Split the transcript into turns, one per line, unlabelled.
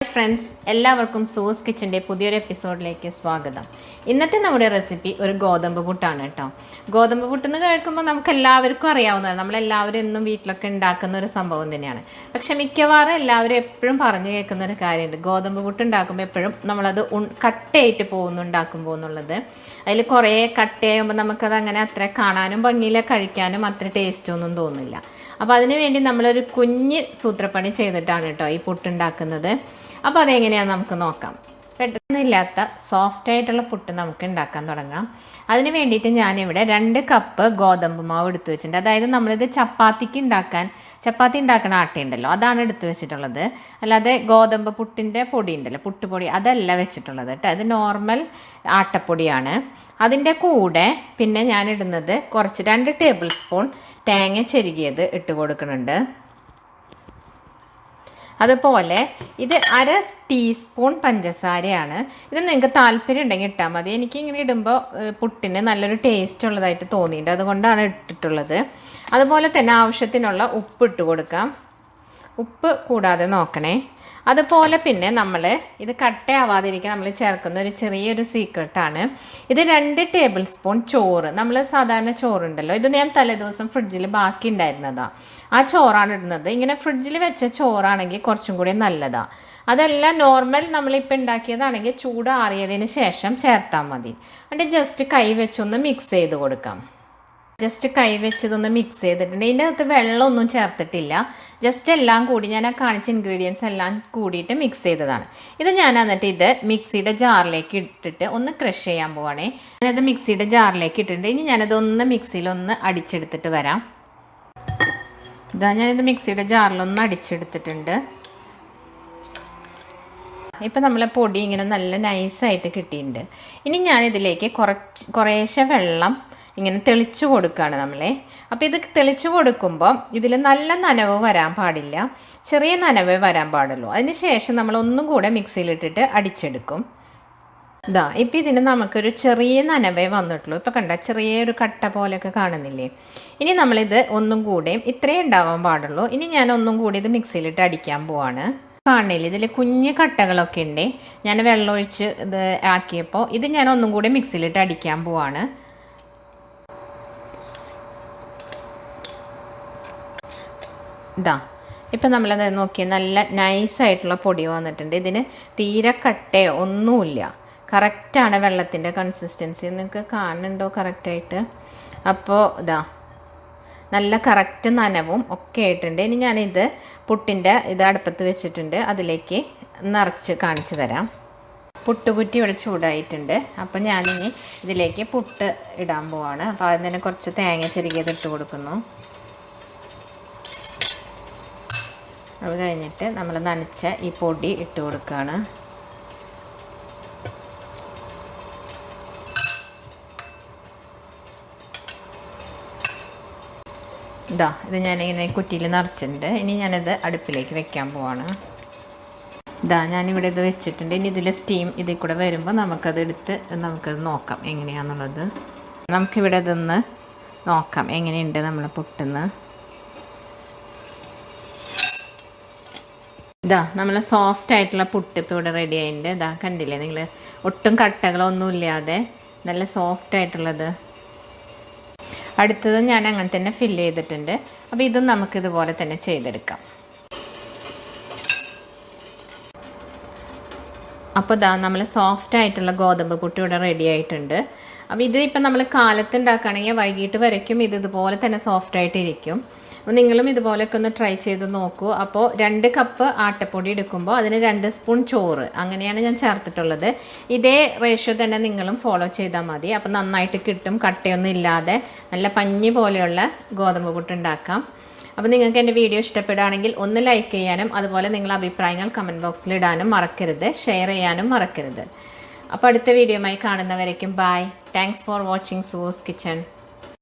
Friends, എല്ലാവർക്കും സൂസ് കിച്ചൻ്റെ പുതിയൊരു എപ്പിസോഡിലേക്ക് സ്വാഗതം. ഇന്നത്തെ നമ്മുടെ റെസിപ്പി ഒരു ഗോതമ്പ് പുട്ടാണ് കേട്ടോ. ഗോതമ്പ് പുട്ടെന്ന് കേൾക്കുമ്പോൾ നമുക്ക് എല്ലാവർക്കും അറിയാവുന്നതാണ്, നമ്മളെല്ലാവരും എന്നും വീട്ടിലൊക്കെ ഉണ്ടാക്കുന്ന ഒരു സംഭവം തന്നെയാണ്. പക്ഷെ മിക്കവാറും എല്ലാവരും എപ്പോഴും പറഞ്ഞു കേൾക്കുന്ന ഒരു കാര്യമുണ്ട്, ഗോതമ്പ് പുട്ട് ഉണ്ടാക്കുമ്പോൾ എപ്പോഴും നമ്മളത് കട്ടയായിട്ട് ഉണ്ടാക്കുമ്പോൾ എന്നുള്ളത്. അതിൽ കുറേ കട്ടയാകുമ്പോൾ നമുക്കത് അങ്ങനെ അത്ര കാണാനും ഭംഗിയില്ല, കഴിക്കാനും അത്ര ടേസ്റ്റൊന്നും തോന്നില്ല. അപ്പോൾ അതിന് വേണ്ടി നമ്മളൊരു കുഞ്ഞ് സൂത്രപ്പണി ചെയ്തിട്ടാണ് കേട്ടോ ഈ പുട്ടുണ്ടാക്കുന്നത്. അപ്പോൾ അതെങ്ങനെയാണെന്ന് നമുക്ക് നോക്കാം. പെട്ടെന്നില്ലാത്ത സോഫ്റ്റായിട്ടുള്ള പുട്ട് നമുക്ക് ഉണ്ടാക്കാൻ തുടങ്ങാം. അതിന് വേണ്ടിയിട്ട് ഞാനിവിടെ 2 കപ്പ് ഗോതമ്പ് മാവ് എടുത്തു വെച്ചിട്ടുണ്ട്. അതായത് നമ്മളിത് ചപ്പാത്തി ഉണ്ടാക്കുന്ന ആട്ടയുണ്ടല്ലോ, അതാണ് എടുത്തു വെച്ചിട്ടുള്ളത്. അല്ലാതെ ഗോതമ്പ് പുട്ടിൻ്റെ പൊടി ഉണ്ടല്ലോ, പുട്ടുപൊടി, അതല്ല വെച്ചിട്ടുള്ളത് കേട്ടോ. അത് നോർമൽ ആട്ടപ്പൊടിയാണ്. അതിൻ്റെ കൂടെ പിന്നെ ഞാനിടുന്നത് കുറച്ച് 2 ടേബിൾ സ്പൂൺ തേങ്ങ ചെരുകിയത് ഇട്ട് കൊടുക്കുന്നുണ്ട്. അതുപോലെ ഇത് 1/2 ടീസ്പൂൺ പഞ്ചസാരയാണ്. ഇത് നിങ്ങൾക്ക് താല്പര്യം ഉണ്ടെങ്കിൽ ഇട്ടാൽ മതി. എനിക്കിങ്ങനെ ഇടുമ്പോൾ പുട്ടിന് നല്ലൊരു ടേസ്റ്റ് ഉള്ളതായിട്ട് തോന്നിയിട്ടുണ്ട്, അതുകൊണ്ടാണ് ഇട്ടിട്ടുള്ളത്. അതുപോലെ തന്നെ ആവശ്യത്തിനുള്ള ഉപ്പ് ഇട്ട് കൊടുക്കാം. ഉപ്പ് കൂടാതെ നോക്കണേ. അതുപോലെ പിന്നെ നമ്മൾ ഇത് കട്ടയാവാതിരിക്കാൻ നമ്മൾ ചേർക്കുന്ന ഒരു ചെറിയൊരു സീക്രട്ടാണ്. ഇത് 2 ടേബിൾ സ്പൂൺ ചോറ്, നമ്മൾ സാധാരണ ചോറുണ്ടല്ലോ, ഇത് ഞാൻ തലേദിവസം ഫ്രിഡ്ജിൽ ബാക്കി ഉണ്ടായിരുന്നതാണ്. ആ ചോറാണ് ഇടുന്നത്. ഇങ്ങനെ ഫ്രിഡ്ജിൽ വെച്ച ചോറാണെങ്കിൽ കുറച്ചും കൂടി നല്ലതാണ്. അതല്ല നോർമൽ നമ്മളിപ്പോൾ ഉണ്ടാക്കിയതാണെങ്കിൽ ചൂടാറിയതിന് ശേഷം ചേർത്താൽ മതി. എന്നിട്ട് ജസ്റ്റ് കൈ വെച്ചൊന്ന് മിക്സ് ചെയ്ത് കൊടുക്കാം. ജസ്റ്റ് കൈ വെച്ചതൊന്ന് മിക്സ് ചെയ്തിട്ടുണ്ട്. ഇതിൻ്റെ അകത്ത് വെള്ളമൊന്നും ചേർത്തിട്ടില്ല. ജസ്റ്റ് എല്ലാം കൂടി ഞാൻ ആ കാണിച്ച ഇൻഗ്രീഡിയൻസ് എല്ലാം കൂടിയിട്ട് മിക്സ് ചെയ്തതാണ്. ഇത് ഞാൻ എന്നിട്ട് ഇത് മിക്സിയുടെ ജാറിലേക്ക് ഇട്ടിട്ട് ഒന്ന് ക്രഷ് ചെയ്യാൻ പോവാണേ. ഞാനത് മിക്സിയുടെ ജാറിലേക്ക് ഇട്ടിട്ടുണ്ട്. ഇനി ഞാനതൊന്ന് മിക്സിയിലൊന്ന് അടിച്ചെടുത്തിട്ട് വരാം. ഞാനിത് മിക്സിയുടെ ജാറിലൊന്ന് അടിച്ചെടുത്തിട്ടുണ്ട്. ഇപ്പം നമ്മളെ പൊടി ഇങ്ങനെ നല്ല നൈസായിട്ട് കിട്ടിയിട്ടുണ്ട്. ഇനി ഞാനിതിലേക്ക് കുറേശ്ശെ വെള്ളം ഇങ്ങനെ തെളിച്ച് കൊടുക്കുകയാണ് നമ്മളെ. അപ്പോൾ ഇത് തെളിച്ച് കൊടുക്കുമ്പോൾ ഇതിൽ നല്ല നനവ് വരാൻ പാടില്ല, ചെറിയ നനവേ വരാൻ പാടുള്ളൂ. അതിന് ശേഷം നമ്മൾ ഒന്നും കൂടെ മിക്സിയിലിട്ടിട്ട് അടിച്ചെടുക്കും. ഇപ്പം ഇതിന് നമുക്കൊരു ചെറിയ നനവേ വന്നിട്ടുള്ളൂ. ഇപ്പോൾ കണ്ട ചെറിയൊരു കട്ട പോലെയൊക്കെ കാണുന്നില്ലേ. ഇനി നമ്മളിത് ഒന്നും കൂടെ ഇത്രയും ഉണ്ടാവാൻ പാടുള്ളൂ. ഇനി ഞാൻ ഒന്നും കൂടി ഇത് മിക്സിയിലിട്ട് അടിക്കാൻ പോവാണ്. കാണില്ല, ഇതിൽ കുഞ്ഞ് കട്ടകളൊക്കെ ഉണ്ട്. ഞാൻ വെള്ളമൊഴിച്ച് ഇത് ആക്കിയപ്പോൾ ഇത് ഞാൻ ഒന്നും കൂടി മിക്സിയിലിട്ട് അടിക്കാൻ പോവാണ്. ഇപ്പം നമ്മളത് നോക്കി നല്ല നൈസായിട്ടുള്ള പൊടി വന്നിട്ടുണ്ട്. ഇതിന് തീരെ കട്ടയോ ഒന്നുമില്ല, കറക്റ്റാണ് വെള്ളത്തിൻ്റെ കൺസിസ്റ്റൻസി. നിങ്ങൾക്ക് കാണുന്നുണ്ടോ കറക്റ്റായിട്ട്? അപ്പോൾ നല്ല കറക്റ്റ് നനവും ഒക്കെ ആയിട്ടുണ്ട്. ഇനി ഞാനിത് പുട്ടിൻ്റെ ഇത് അടുപ്പത്ത് വെച്ചിട്ടുണ്ട്, അതിലേക്ക് നിറച്ച് കാണിച്ചു തരാം. പുട്ടുകുറ്റി ഇവിടെ ചൂടായിട്ടുണ്ട്. അപ്പോൾ ഞാനിനി ഇതിലേക്ക് പുട്ട് ഇടാൻ പോവാണ്. അപ്പോൾ അതിന് തന്നെ കുറച്ച് തേങ്ങ ചെരുകിയത് ഇട്ട് കൊടുക്കുന്നു. അത് കഴിഞ്ഞിട്ട് നമ്മൾ നനച്ച ഈ പൊടി ഇട്ട് കൊടുക്കുകയാണ്. ഇത് ഞാനിങ്ങനെ കുറ്റിയിൽ നിറച്ചിട്ടുണ്ട്. ഇനി ഞാനിത് അടുപ്പിലേക്ക് വെക്കാൻ പോവാണ്. ഞാനിവിടെ ഇത് വെച്ചിട്ടുണ്ട്. ഇനി ഇതിൽ സ്റ്റീം ഇതിൽ കൂടെ വരുമ്പോൾ നമുക്കത് എടുത്ത് നമുക്കത് നോക്കാം എങ്ങനെയാണെന്നുള്ളത്. നമുക്കിവിടെ ഇതൊന്ന് നോക്കാം എങ്ങനെയുണ്ട് നമ്മൾ പുട്ടുന്ന്. നമ്മൾ സോഫ്റ്റ് ആയിട്ടുള്ള പുട്ട് ഇപ്പോൾ ഇവിടെ റെഡി ആയിട്ടുണ്ട്. കണ്ടില്ലേ നിങ്ങൾ, ഒട്ടും കട്ടകളൊന്നും ഇല്ലാതെ നല്ല സോഫ്റ്റ് ആയിട്ടുള്ളത്. അടുത്തത് ഞാൻ അങ്ങനെ തന്നെ ഫില്ല് ചെയ്തിട്ടുണ്ട്. അപ്പോൾ ഇതും നമുക്കിതുപോലെ തന്നെ ചെയ്തെടുക്കാം. അപ്പോൾ നമ്മൾ സോഫ്റ്റ് ആയിട്ടുള്ള ഗോതമ്പ് പുട്ട് ഇവിടെ റെഡി ആയിട്ടുണ്ട്. അപ്പോൾ ഇത് ഇപ്പം നമ്മൾ കാലത്ത് ഉണ്ടാക്കുകയാണെങ്കിൽ വൈകിട്ട് വരയ്ക്കും ഇതുപോലെ തന്നെ സോഫ്റ്റായിട്ടിരിക്കും. അപ്പോൾ നിങ്ങളും ഇതുപോലെയൊക്കെ ഒന്ന് ട്രൈ ചെയ്ത് നോക്കൂ. അപ്പോൾ 2 കപ്പ് ആട്ടപ്പൊടി എടുക്കുമ്പോൾ അതിന് 2 സ്പൂൺ ചോറ്, അങ്ങനെയാണ് ഞാൻ ചേർത്തിട്ടുള്ളത്. ഇതേ റേഷ്യോ തന്നെ നിങ്ങളും ഫോളോ ചെയ്താൽ മതി. അപ്പോൾ നന്നായിട്ട് കിട്ടും, കട്ടയൊന്നും ഇല്ലാതെ നല്ല പഞ്ഞി പോലെയുള്ള ഗോതമ്പ് പുട്ട് ഉണ്ടാക്കാം. അപ്പോൾ നിങ്ങൾക്ക് എൻ്റെ വീഡിയോ ഇഷ്ടപ്പെടുകയാണെങ്കിൽ ഒന്ന് ലൈക്ക് ചെയ്യാനും അതുപോലെ നിങ്ങളുടെ അഭിപ്രായങ്ങൾ കമൻറ്റ് ബോക്സിൽ ഇടാനും മറക്കരുത്, ഷെയർ ചെയ്യാനും മറക്കരുത്. അപ്പോൾ അടുത്ത വീഡിയോയുമായി കാണുന്നവരേക്കും bye. Thanks for watching Sue's kitchen.